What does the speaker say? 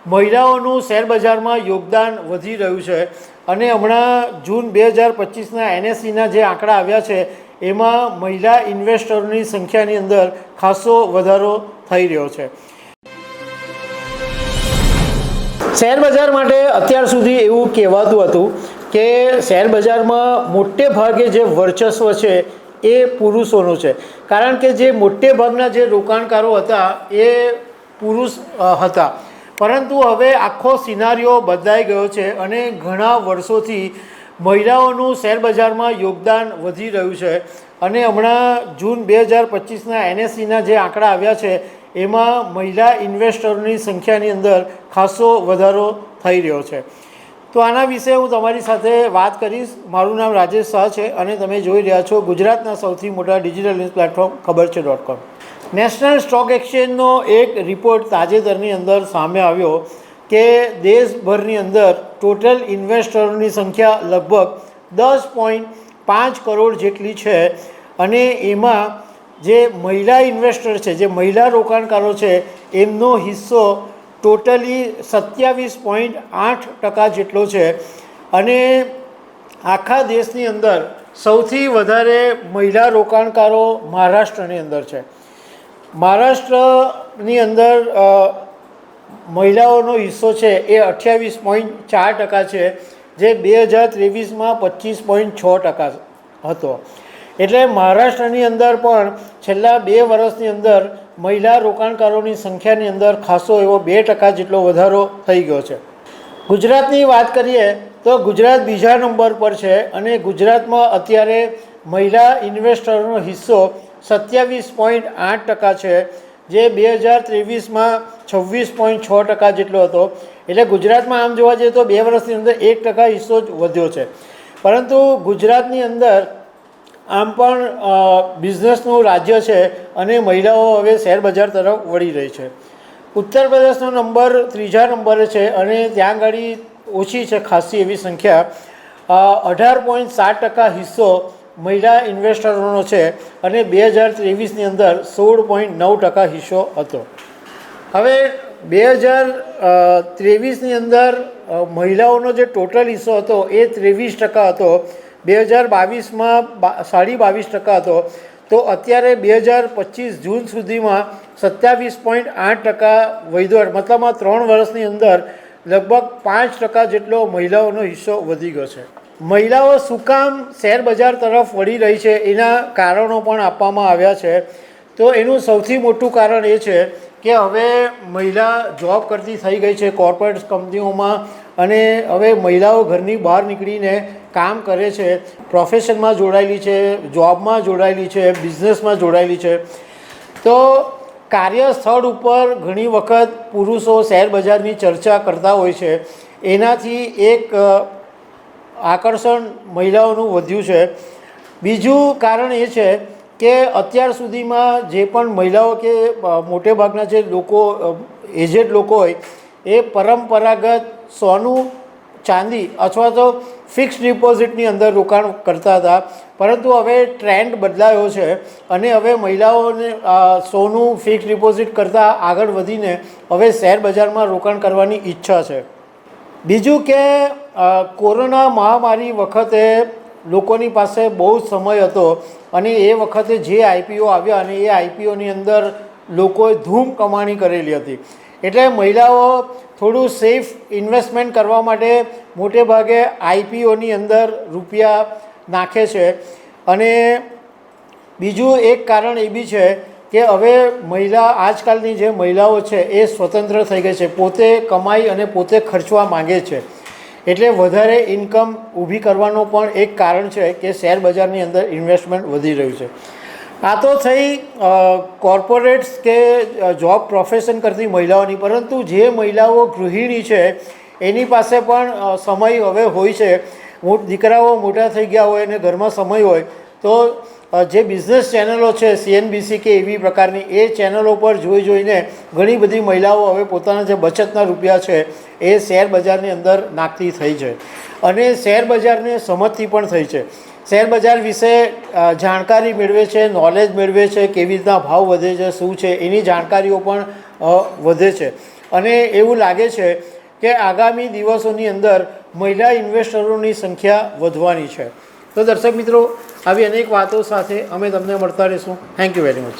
મહિલાઓનું શેરબજારમાં યોગદાન વધી રહ્યું છે અને હમણાં જૂન 2025ના એનએસસીના જે આંકડા આવ્યા છે એમાં મહિલા ઇન્વેસ્ટરોની સંખ્યાની અંદર ખાસો વધારો થઈ રહ્યો છે। શેરબજાર માટે અત્યાર સુધી એવું કહેવાતું હતું કે શેરબજારમાં મોટે ભાગે જે વર્ચસ્વ છે એ પુરુષોનું છે, કારણ કે જે મોટે ભાગના જે રોકાણકારો હતા એ પુરુષ હતા। પરંતુ હવે આખો સિનારીઓ બદલાઈ ગયો છે અને ઘણા વર્ષોથી મહિલાઓનું શેરબજારમાં યોગદાન વધી રહ્યું છે અને હમણાં જૂન 2025ના એનએસસીના જે આંકડા આવ્યા છે એમાં મહિલા ઇન્વેસ્ટરોની સંખ્યાની અંદર ખાસો વધારો થઈ રહ્યો છે। તો આના વિશે હું તમારી સાથે વાત કરીશ। મારું નામ રાજેશ શાહ છે અને તમે જોઈ રહ્યા છો ગુજરાતના સૌથી મોટા ડિજિટલ ન્યૂઝ પ્લેટફોર્મ ખબરછે.com। નેશનલ સ્ટોક એક્સચેન્જનો એક રિપોર્ટ તાજેતરની અંદર સામે આવ્યો કે દેશભરની અંદર ટોટલ ઇન્વેસ્ટરોની સંખ્યા લગભગ 10.5 કરોડ જેટલી છે અને એમાં જે મહિલા ઇન્વેસ્ટર છે, જે મહિલા રોકાણકારો છે, એમનો હિસ્સો ટોટલી 27.8% જેટલો છે અને આખા દેશની અંદર સૌથી વધારે મહિલા રોકાણકારો મહારાષ્ટ્રની અંદર છે। મહારાષ્ટ્રની અંદર મહિલાઓનો હિસ્સો છે એ 28.4% છે, જે 2023માં 25.6% હતો। એટલે મહારાષ્ટ્રની અંદર પણ છેલ્લા 2 વર્ષની અંદર મહિલા રોકાણકારોની સંખ્યાની અંદર ખાસો એવો 2% જેટલો વધારો થઈ ગયો છે। ગુજરાતની વાત કરીએ તો ગુજરાત બીજા નંબર પર છે અને ગુજરાતમાં અત્યારે મહિલા ઇન્વેસ્ટરોનો હિસ્સો 27.8% છે, જે 2023માં 26.6% જેટલો હતો। એટલે ગુજરાતમાં આમ જોવા જઈએ તો 2 વર્ષની અંદર 1% હિસ્સો જ વધ્યો છે। પરંતુ ગુજરાતની અંદર આમ પણ બિઝનેસનું રાજ્ય છે અને મહિલાઓ હવે શેરબજાર તરફ વળી રહી છે। ઉત્તર પ્રદેશનો નંબર 3જા નંબરે છે અને ત્યાં આગળ ઓછી છે ખાસી એવી સંખ્યા, 18.7% હિસ્સો મહિલા ઇન્વેસ્ટરોનો છે અને 2023ની અંદર 16.9% હિસ્સો હતો। હવે 2023ની અંદર મહિલાઓનો જે ટોટલ હિસ્સો હતો એ 23% હતો, 2022માં 22.5% હતો। તો અત્યારે 2025 જૂન સુધીમાં 27.8% વધ્યો, મતલબમાં 3 વર્ષની અંદર લગભગ 5% જેટલો મહિલાઓનો હિસ્સો વધી ગયો છે। મહિલાઓ શું કામ શેરબજાર તરફ વળી રહી છે એના કારણો પણ આપવામાં આવ્યા છે। તો એનું સૌથી મોટું કારણ એ છે કે હવે મહિલા જોબ કરતી થઈ ગઈ છે કોર્પોરેટ કંપનીઓમાં અને હવે મહિલાઓ ઘરની બહાર નીકળીને કામ કરે છે, પ્રોફેશનમાં જોડાયેલી છે, જોબમાં જોડાયેલી છે, બિઝનેસમાં જોડાયેલી છે। તો કાર્યસ્થળ ઉપર ઘણી વખત પુરુષો શેરબજારની ચર્ચા કરતા હોય છે, એનાથી એક આકર્ષણ મહિલાઓનું વધ્યું છે। બીજું કારણ એ છે કે અત્યાર સુધીમાં જે પણ મહિલાઓ કે મોટે ભાગના જે લોકો એજેડ લોકો હોય એ પરંપરાગત સોનું, ચાંદી અથવા તો ફિક્સ ડિપોઝિટની અંદર રોકાણ કરતા હતા, પરંતુ હવે ટ્રેન્ડ બદલાયો છે અને હવે મહિલાઓને સોનું ફિક્સ ડિપોઝિટ કરતાં આગળ વધીને હવે શેરબજારમાં રોકાણ કરવાની ઈચ્છા છે। બીજું કે કોરોના મહામારી વખતે લોકોની પાસે બહુ જ સમય હતો અને એ વખતે જે આઈપીઓ આવ્યા અને એ આઈપીઓની અંદર લોકોએ ધૂમ કમાણી કરેલી હતી। એટલે મહિલાઓ થોડું સેફ ઇન્વેસ્ટમેન્ટ કરવા માટે મોટે ભાગે આઈપીઓની અંદર રૂપિયા નાખે છે। અને બીજું એક કારણ એ બી છે કે હવે આજકાલની જે મહિલાઓ છે એ સ્વતંત્ર થઈ ગઈ છે, પોતે કમાઈ અને પોતે ખર્ચવા માંગે છે। એટલે વધારે ઇન્કમ ઊભી કરવાનો પણ એક કારણ છે કે શેરબજારની અંદર ઇન્વેસ્ટમેન્ટ વધી રહ્યું છે। આ તો થઈ કોર્પોરેટ્સ કે જોબ પ્રોફેશન કરતી મહિલાઓની, પરંતુ જે મહિલાઓ ગૃહિણી છે એની પાસે પણ સમય હવે હોય છે। દીકરાઓ મોટા થઈ ગયા હોય અને ઘરમાં સમય હોય તો જે બિઝનેસ ચેનલો છે CNBC કે એવી પ્રકારની એ ચેનલો પર જોઈને ઘણી બધી મહિલાઓ હવે પોતાના જે બચતના રૂપિયા છે એ શેરબજારની અંદર નાખતી થઈ છે અને શેરબજારને સમજતી પણ થઈ છે। શેરબજાર વિશે જાણકારી મેળવે છે, નોલેજ મેળવે છે, કેવી રીતના ભાવ વધે છે, શું છે એની જાણકારીઓ પણ વધે છે અને એવું લાગે છે કે આગામી દિવસોની અંદર મહિલા ઇન્વેસ્ટરોની સંખ્યા વધવાની છે. તો દર્શક મિત્રો, આવી અનેક વાતો સાથે અમે તમને મળતા રહીશું. Thank you very much.